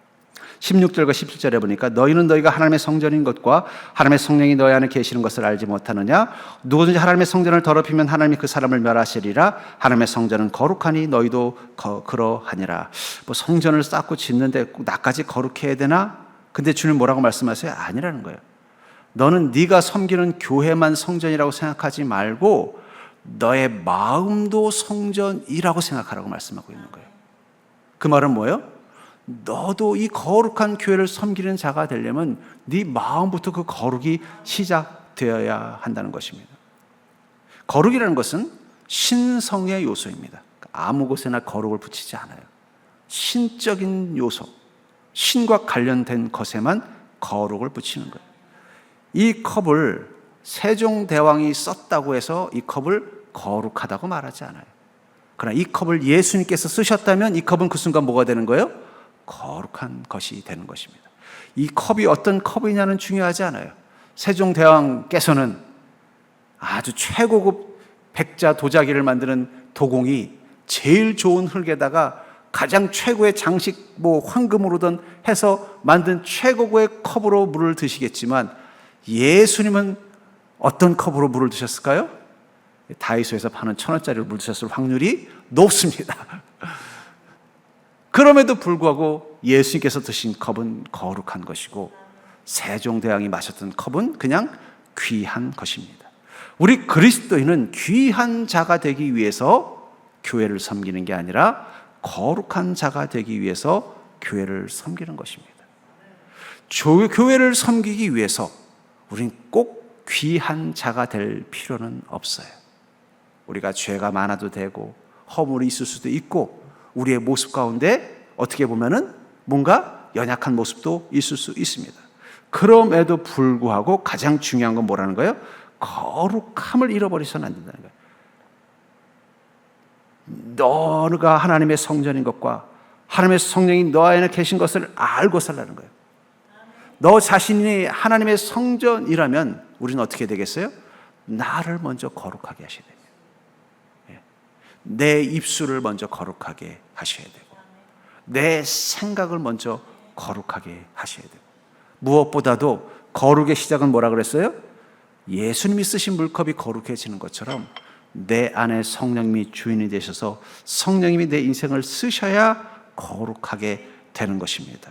Speaker 1: 16절과 17절에 보니까 너희는 너희가 하나님의 성전인 것과 하나님의 성령이 너희 안에 계시는 것을 알지 못하느냐? 누구든지 하나님의 성전을 더럽히면 하나님이 그 사람을 멸하시리라. 하나님의 성전은 거룩하니 너희도 그러하니라. 뭐 성전을 쌓고 짓는데 나까지 거룩해야 되나? 근데 주님 뭐라고 말씀하세요? 아니라는 거예요. 너는 네가 섬기는 교회만 성전이라고 생각하지 말고 너의 마음도 성전이라고 생각하라고 말씀하고 있는 거예요. 그 말은 뭐예요? 너도 이 거룩한 교회를 섬기는 자가 되려면 네 마음부터 그 거룩이 시작되어야 한다는 것입니다. 거룩이라는 것은 신성의 요소입니다. 아무 곳에나 거룩을 붙이지 않아요. 신적인 요소, 신과 관련된 것에만 거룩을 붙이는 거예요. 이 컵을 세종대왕이 썼다고 해서 이 컵을 거룩하다고 말하지 않아요. 그러나 이 컵을 예수님께서 쓰셨다면 이 컵은 그 순간 뭐가 되는 거예요? 거룩한 것이 되는 것입니다. 이 컵이 어떤 컵이냐는 중요하지 않아요. 세종대왕께서는 아주 최고급 백자 도자기를 만드는 도공이 제일 좋은 흙에다가 가장 최고의 장식, 황금으로든 해서 만든 최고의 컵으로 물을 드시겠지만 예수님은 어떤 컵으로 물을 드셨을까요? 다이소에서 파는 1,000원짜리로 물 드셨을 확률이 높습니다. 그럼에도 불구하고 예수님께서 드신 컵은 거룩한 것이고 세종대왕이 마셨던 컵은 그냥 귀한 것입니다. 우리 그리스도인은 귀한 자가 되기 위해서 교회를 섬기는 게 아니라 거룩한 자가 되기 위해서 교회를 섬기는 것입니다. 교회를 섬기기 위해서 우린 꼭 귀한 자가 될 필요는 없어요. 우리가 죄가 많아도 되고 허물이 있을 수도 있고 우리의 모습 가운데 어떻게 보면은 뭔가 연약한 모습도 있을 수 있습니다. 그럼에도 불구하고 가장 중요한 건 뭐라는 거예요? 거룩함을 잃어버리서는 안 된다는 거예요. 너가 하나님의 성전인 것과 하나님의 성령이 너 안에 계신 것을 알고 살라는 거예요. 너 자신이 하나님의 성전이라면 우리는 어떻게 되겠어요? 나를 먼저 거룩하게 하셔야 됩니다. 내 입술을 먼저 거룩하게 하셔야 되고 내 생각을 먼저 거룩하게 하셔야 되고 무엇보다도 거룩의 시작은 뭐라 그랬어요? 예수님이 쓰신 물컵이 거룩해지는 것처럼 내 안에 성령님이 주인이 되셔서 성령님이 내 인생을 쓰셔야 거룩하게 되는 것입니다.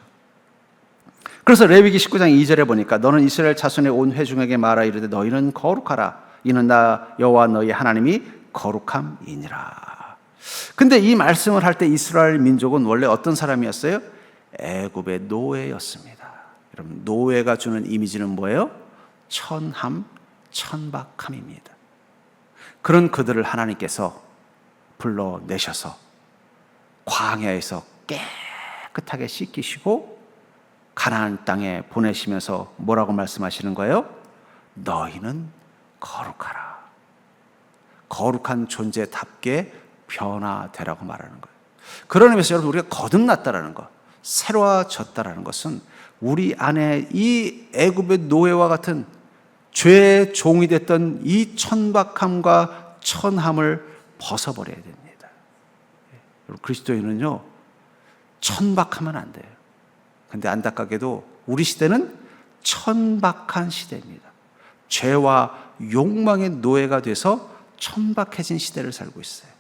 Speaker 1: 그래서 레위기 19장 2절에 보니까 너는 이스라엘 자손의 온 회중에게 말하 이르되 너희는 거룩하라 이는 나 여호와 너희 하나님이 거룩함이니라. 근데 이 말씀을 할 때 이스라엘 민족은 원래 어떤 사람이었어요? 애굽의 노예였습니다. 여러분, 노예가 주는 이미지는 뭐예요? 천함, 천박함입니다. 그런 그들을 하나님께서 불러내셔서 광야에서 깨끗하게 씻기시고 가나안 땅에 보내시면서 뭐라고 말씀하시는 거예요? 너희는 거룩하라. 거룩한 존재답게 변화되라고 말하는 거예요. 그런 의미에서 여러분, 우리가 거듭났다라는 것, 새로워졌다라는 것은 우리 안에 이 애굽의 노예와 같은 죄의 종이 됐던 이 천박함과 천함을 벗어버려야 됩니다. 그리스도인은요, 천박하면 안 돼요. 근데 안타깝게도 우리 시대는 천박한 시대입니다. 죄와 욕망의 노예가 돼서 천박해진 시대를 살고 있어요.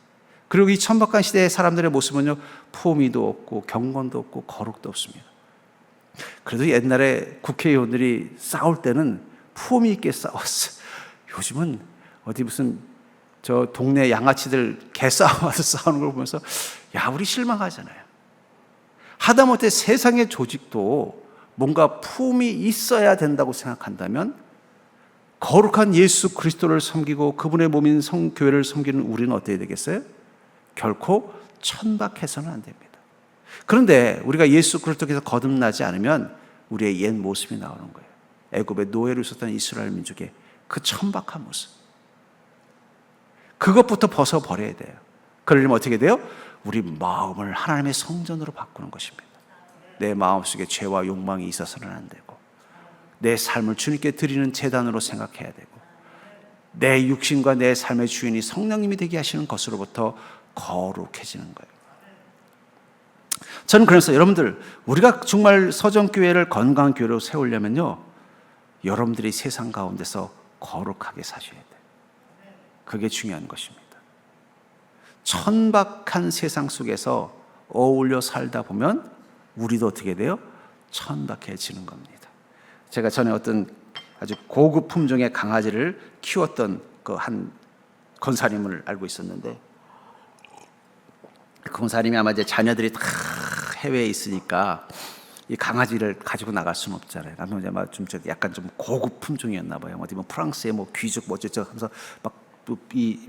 Speaker 1: 그리고 이 천박한 시대의 사람들의 모습은요, 품위도 없고 경건도 없고 거룩도 없습니다. 그래도 옛날에 국회의원들이 싸울 때는 품위 있게 싸웠어요. 요즘은 어디 무슨 저 동네 양아치들 개싸움하듯 싸우는 걸 보면서 야, 우리 실망하잖아요. 하다못해 세상의 조직도 뭔가 품이 있어야 된다고 생각한다면 거룩한 예수 그리스도를 섬기고 그분의 몸인 성교회를 섬기는 우리는 어떻게 되겠어요? 결코 천박해서는 안 됩니다. 그런데 우리가 예수 그리스도께서 거듭나지 않으면 우리의 옛 모습이 나오는 거예요. 애굽의 노예로 있었던 이스라엘 민족의 그 천박한 모습. 그것부터 벗어버려야 돼요. 그러려면 어떻게 돼요? 우리 마음을 하나님의 성전으로 바꾸는 것입니다. 내 마음속에 죄와 욕망이 있어서는 안 되고, 내 삶을 주님께 드리는 제단으로 생각해야 되고, 내 육신과 내 삶의 주인이 성령님이 되게 하시는 것으로부터 거룩해지는 거예요. 저는 그래서 여러분들, 우리가 정말 서정교회를 건강한 교회로 세우려면요, 여러분들이 세상 가운데서 거룩하게 사셔야 돼요. 그게 중요한 것입니다. 천박한 세상 속에서 어울려 살다 보면 우리도 어떻게 돼요? 천박해지는 겁니다. 제가 전에 어떤 아주 고급 품종의 강아지를 키웠던 그 한 권사님을 알고 있었는데, 그 권사님이 아마 이제 자녀들이 다 해외에 있으니까 이 강아지를 가지고 나갈 수는 없잖아요. 나는 이제 막 좀 약간 좀 고급 품종이었나 봐요. 어디 뭐 프랑스의 뭐 귀족 뭐 어쩌죠 하면서 막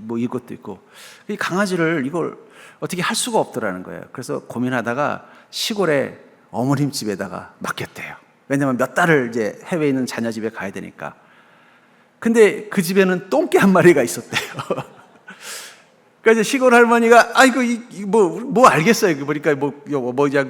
Speaker 1: 뭐 이것도 있고, 이 강아지를 이걸 어떻게 할 수가 없더라는 거예요. 그래서 고민하다가 시골에 어머님 집에다가 맡겼대요. 왜냐면 몇 달을 이제 해외에 있는 자녀 집에 가야 되니까. 근데 그 집에는 똥개 한 마리가 있었대요. 그러니까 이제 시골 할머니가 이거 뭐 알겠어요. 보니까 뭐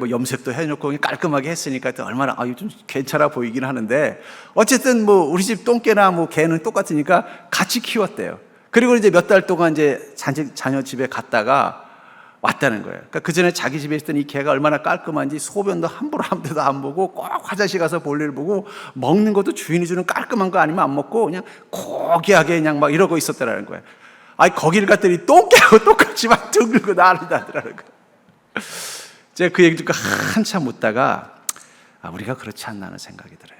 Speaker 1: 염색도 해놓고 깔끔하게 했으니까 또 얼마나 좀 괜찮아 보이긴 하는데, 어쨌든 뭐 우리 집 똥개나 뭐 개는 똑같으니까 같이 키웠대요. 그리고 이제 몇 달 동안 이제 자녀 집에 갔다가 왔다는 거예요. 그러니까 그 전에 자기 집에 있던 이 개가 얼마나 깔끔한지 소변도 함부로 한 데도 안 보고 꼭 화장실 가서 볼일 보고, 먹는 것도 주인이 주는 깔끔한 거 아니면 안 먹고 그냥 고귀하게 그냥 막 이러고 있었다는 거예요. 거기를 갔더니 똥개하고 똑같이 막 둥글고 난리나더라는 거예요. 제가 그 얘기 듣고 한참 묻다가 우리가 그렇지 않나 하는 생각이 들어요.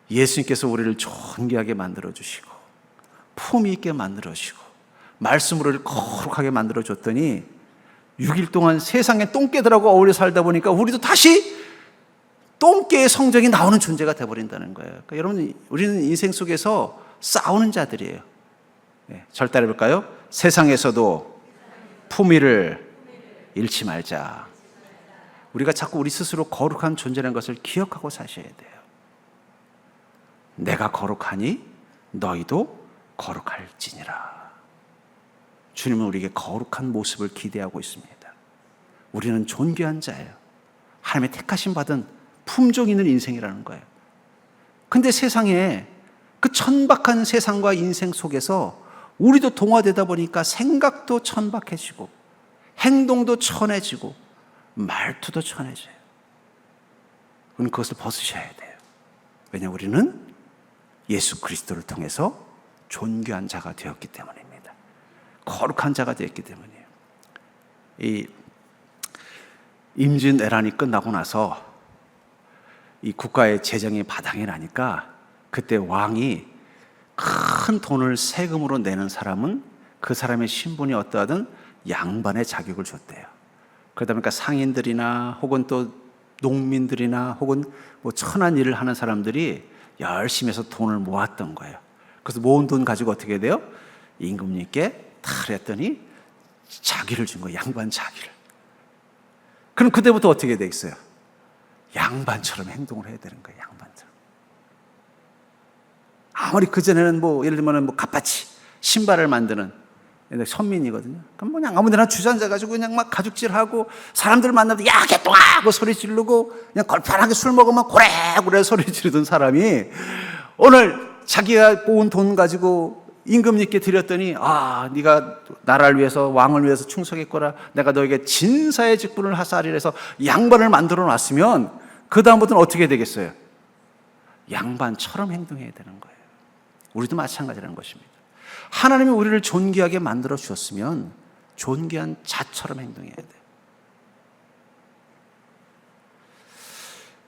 Speaker 1: 예수님께서 우리를 존귀하게 만들어주시고 품위 있게 만들어주시고 말씀으로 거룩하게 만들어줬더니 6일 동안 세상의 똥개들하고 어울려 살다 보니까 우리도 다시 똥개의 성적이 나오는 존재가 되어버린다는 거예요. 그러니까 여러분, 우리는 인생 속에서 싸우는 자들이에요. 절 따라해볼까요? 세상에서도 품위를 잃지 말자. 우리가 자꾸 우리 스스로 거룩한 존재라는 것을 기억하고 사셔야 돼요. 내가 거룩하니 너희도 거룩할지니라. 주님은 우리에게 거룩한 모습을 기대하고 있습니다. 우리는 존귀한 자예요. 하나님의 택하심 받은 품종 있는 인생이라는 거예요. 근데 세상에 그 천박한 세상과 인생 속에서 우리도 동화되다 보니까 생각도 천박해지고 행동도 천해지고 말투도 천해져요. 우리는 그것을 벗으셔야 돼요. 왜냐하면 우리는 예수 그리스도를 통해서 존귀한 자가 되었기 때문입니다. 거룩한 자가 되었기 때문이에요. 이 임진왜란이 끝나고 나서 이 국가의 재정이 바닥이 나니까 그때 왕이 큰 돈을 세금으로 내는 사람은 그 사람의 신분이 어떠하든 양반의 자격을 줬대요. 그러다 보니까 상인들이나 혹은 또 농민들이나 혹은 뭐 천한 일을 하는 사람들이 열심히 해서 돈을 모았던 거예요. 그래서 모은 돈 가지고 어떻게 돼요? 임금님께 탈했더니 자기를 준 거예요. 양반 자기를. 그럼 그때부터 어떻게 돼 있어요? 양반처럼 행동을 해야 되는 거예요. 양반처럼. 아무리 그전에는 뭐 예를 들면 뭐 갓바치 신발을 만드는 선민이거든요. 그럼 그냥 아무데나 주저앉아가지고 그냥 막 가죽질하고 사람들 만나면 야 개똥아 하고 소리 지르고 그냥 걸판하게 술 먹으면 고래고래 소리 지르던 사람이 오늘 자기가 모은 돈 가지고 임금님께 드렸더니 네가 나라를 위해서 왕을 위해서 충성했거라, 내가 너에게 진사의 직분을 하사하리라 해서 양반을 만들어 놨으면 그 다음부터는 어떻게 되겠어요? 양반처럼 행동해야 되는 거예요. 우리도 마찬가지라는 것입니다. 하나님이 우리를 존귀하게 만들어 주셨으면 존귀한 자처럼 행동해야 돼요.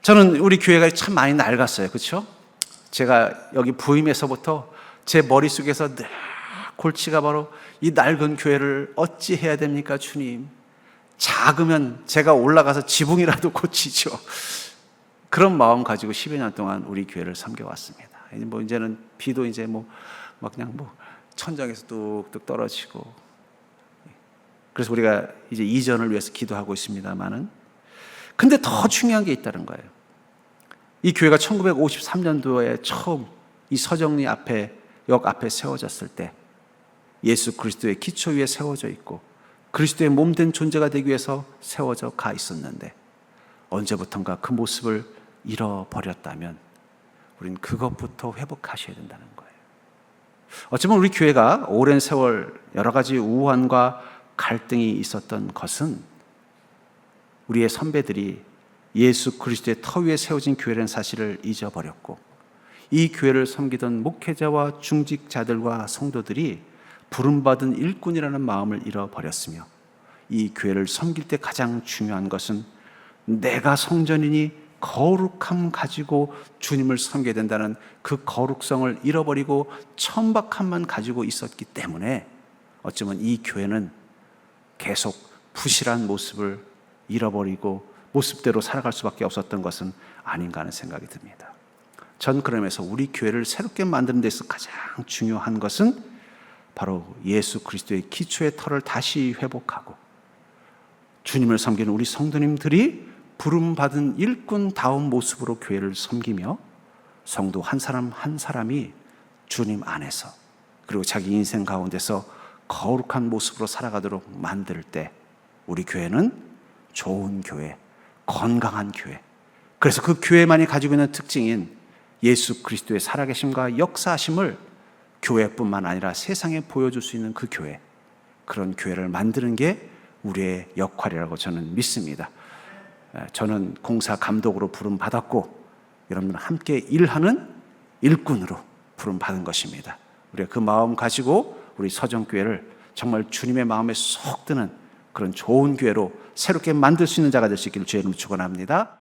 Speaker 1: 저는 우리 교회가 참 많이 낡았어요. 그렇죠? 제가 여기 부임에서부터 제 머릿속에서 늘 골치가 바로 이 낡은 교회를 어찌 해야 됩니까, 주님? 작으면 제가 올라가서 지붕이라도 고치죠. 그런 마음 가지고 10여 년 동안 우리 교회를 섬겨왔습니다. 뭐 이제는 비도 이제 뭐 막 그냥 뭐 천장에서 뚝뚝 떨어지고, 그래서 우리가 이제 이전을 위해서 기도하고 있습니다만은, 근데 더 중요한 게 있다는 거예요. 이 교회가 1953년도에 처음 이 서정리 앞에, 역 앞에 세워졌을 때 예수 그리스도의 기초 위에 세워져 있고 그리스도의 몸된 존재가 되기 위해서 세워져 가 있었는데, 언제부턴가 그 모습을 잃어버렸다면 우린 그것부터 회복하셔야 된다는 거예요. 어쩌면 우리 교회가 오랜 세월 여러 가지 우환과 갈등이 있었던 것은 우리의 선배들이 예수 그리스도의 터 위에 세워진 교회라는 사실을 잊어버렸고, 이 교회를 섬기던 목회자와 중직자들과 성도들이 부름받은 일꾼이라는 마음을 잃어버렸으며, 이 교회를 섬길 때 가장 중요한 것은 내가 성전이니 거룩함 가지고 주님을 섬겨야 된다는 그 거룩성을 잃어버리고 천박함만 가지고 있었기 때문에 어쩌면 이 교회는 계속 부실한 모습을 잃어버리고 모습대로 살아갈 수밖에 없었던 것은 아닌가 하는 생각이 듭니다. 전 그러면서 우리 교회를 새롭게 만드는 데서 가장 중요한 것은 바로 예수 그리스도의 기초의 터를 다시 회복하고, 주님을 섬기는 우리 성도님들이 부름받은 일꾼다운 모습으로 교회를 섬기며 성도 한 사람 한 사람이 주님 안에서 그리고 자기 인생 가운데서 거룩한 모습으로 살아가도록 만들 때 우리 교회는 좋은 교회, 건강한 교회, 그래서 그 교회만이 가지고 있는 특징인 예수 그리스도의 살아계심과 역사하심을 교회뿐만 아니라 세상에 보여줄 수 있는 그 교회, 그런 교회를 만드는 게 우리의 역할이라고 저는 믿습니다. 저는 공사 감독으로 부름받았고 여러분 함께 일하는 일꾼으로 부름받은 것입니다. 우리가 그 마음 가지고 우리 서정교회를 정말 주님의 마음에 쏙 드는 그런 좋은 교회로 새롭게 만들 수 있는 자가 될 수 있기를 주의 이름으로 축원합니다.